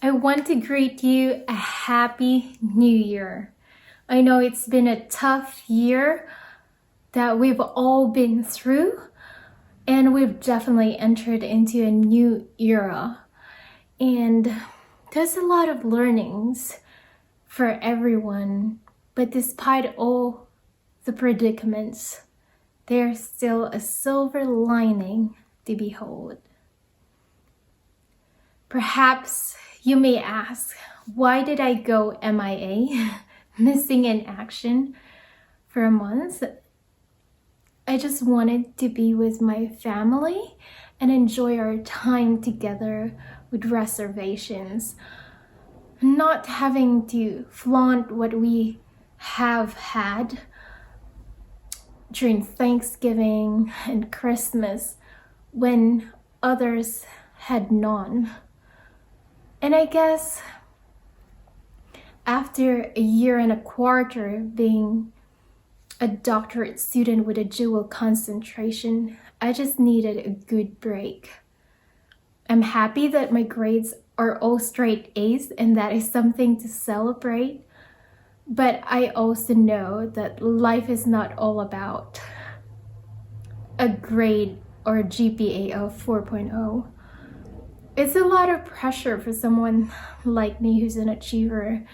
I want to greet you a happy new year. I know it's been a tough year that we've all been through, and we've definitely entered into a new era. And there's a lot of learnings for everyone, but despite all the predicaments, there's still a silver lining to behold. Perhaps you may ask, why did I go M.I.A, missing in action for a month? I just wanted to be with my family and enjoy our time together with reservations, not having to flaunt what we have had during Thanksgiving and Christmas when others had none. And I guess after a year and a quarter being a doctorate student with a dual concentration, I just needed a good break. I'm happy that my grades are all straight A's, and that is something to celebrate. But I also know that life is not all about a grade or a GPA of 4.0. It's a lot of pressure for someone like me who's an achiever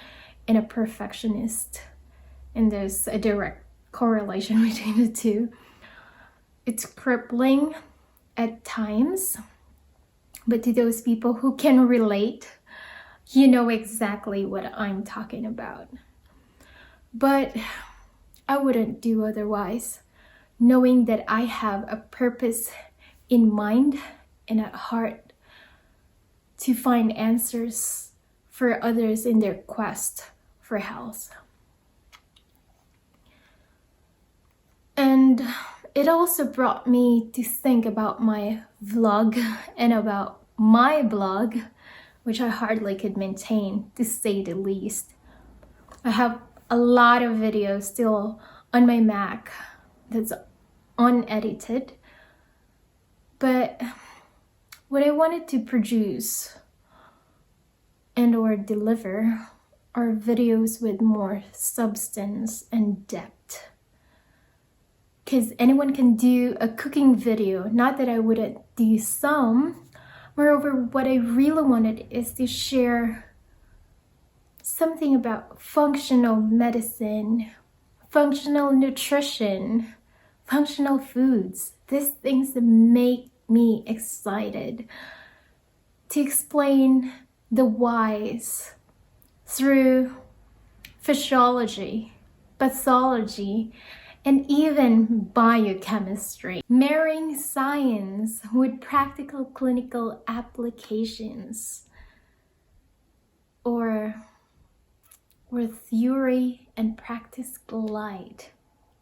and a perfectionist. And there's a direct correlation between the two. It's crippling at times, but to those people who can relate, you know exactly what I'm talking about. But I wouldn't do otherwise, knowing that I have a purpose in mind and at heart to find answers for others in their quest for health. And it also brought me to think about my vlog and about my blog, which I hardly could maintain, to say the least. I have a lot of videos still on my Mac that's unedited, but what I wanted to produce and or deliver are videos with more substance and depth. Because anyone can do a cooking video, not that I wouldn't do some. Moreover, what I really wanted is to share something about functional medicine, functional nutrition, functional foods. These things that make me excited to explain the whys through physiology, pathology, and even biochemistry, marrying science with practical clinical applications, or where theory and practice collide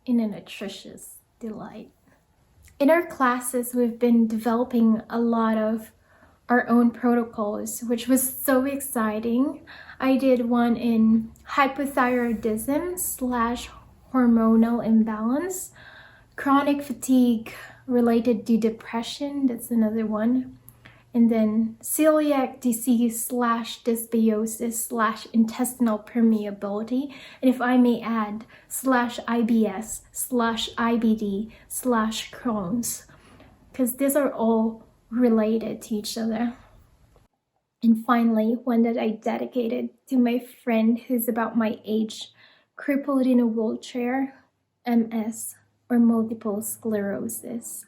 in a nutritious delight. In our classes, we've been developing a lot of our own protocols, which was so exciting. I did one in hypothyroidism / hormonal imbalance, chronic fatigue related to depression, that's another one, and then celiac disease / dysbiosis / intestinal permeability, and if I may add, /IBS / IBD / Crohn's, because these are all related to each other. And finally, one that I dedicated to my friend who's about my age, crippled in a wheelchair, MS, or multiple sclerosis.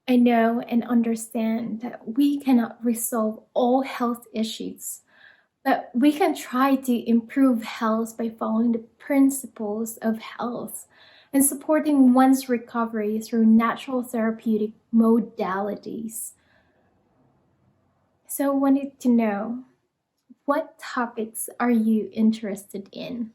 I know and understand that we cannot resolve all health issues, but we can try to improve health by following the principles of health and supporting one's recovery through natural therapeutic modalities. So I wanted to know, what topics are you interested in?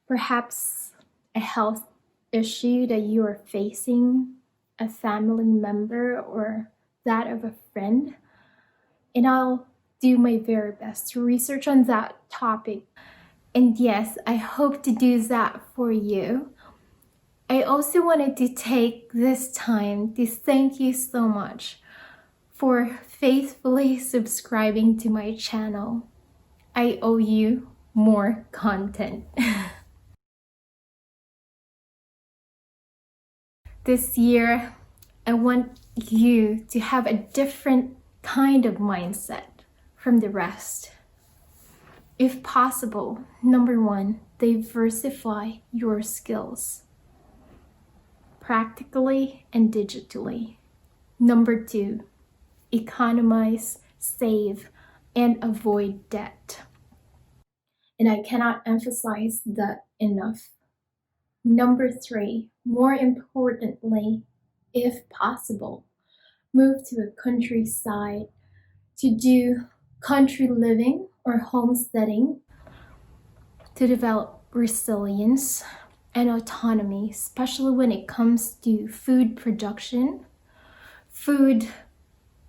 Perhaps a health issue that you are facing, a family member, or that of a friend, and I'll do my very best to research on that topic. And yes, I hope to do that for you. I also wanted to take this time to thank you so much for faithfully subscribing to my channel. I owe you more content. This year, I want you to have a different kind of mindset from the rest. If possible, number one, diversify your skills, practically and digitally. Number two, economize, save, and avoid debt. And I cannot emphasize that enough. Number three, more importantly, if possible, move to a countryside to do country living or homesteading to develop resilience and autonomy, especially when it comes to food production, food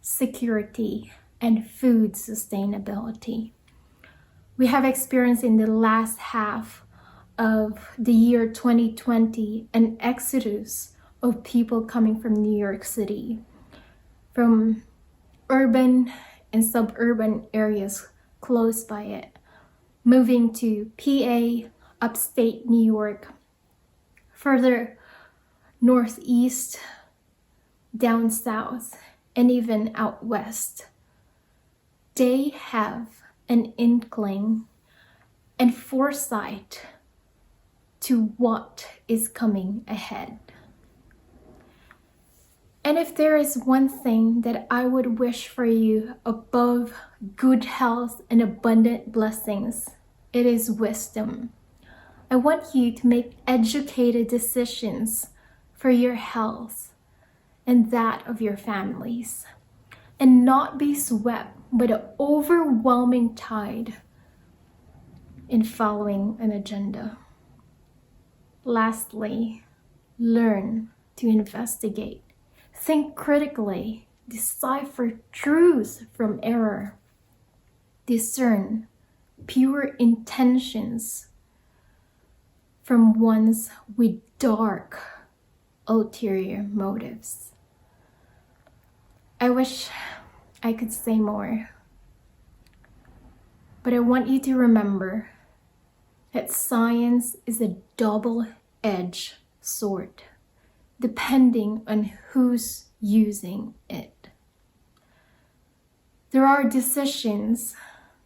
security, and food sustainability. We have experienced in the last half of the year 2020 an exodus of people coming from New York City, from urban and suburban areas close by it, moving to PA, upstate New York, further northeast, down south, and even out west. They have an inkling and foresight to what is coming ahead. And if there is one thing that I would wish for you above good health and abundant blessings, it is wisdom. I want you to make educated decisions for your health and that of your families, and not be swept by the overwhelming tide in following an agenda. Lastly, learn to investigate. Think critically, decipher truth from error, discern pure intentions from ones with dark ulterior motives. I wish I could say more, but I want you to remember that science is a double-edged sword, depending on who's using it. There are decisions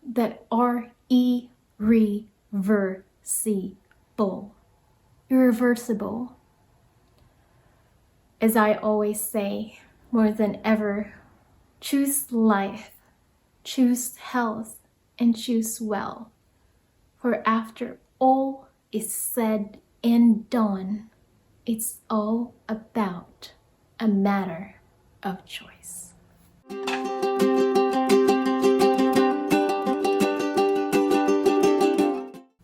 that are irreversible. As I always say, more than ever, choose life, choose health, and choose well. For after all is said and done, it's all about a matter of choice.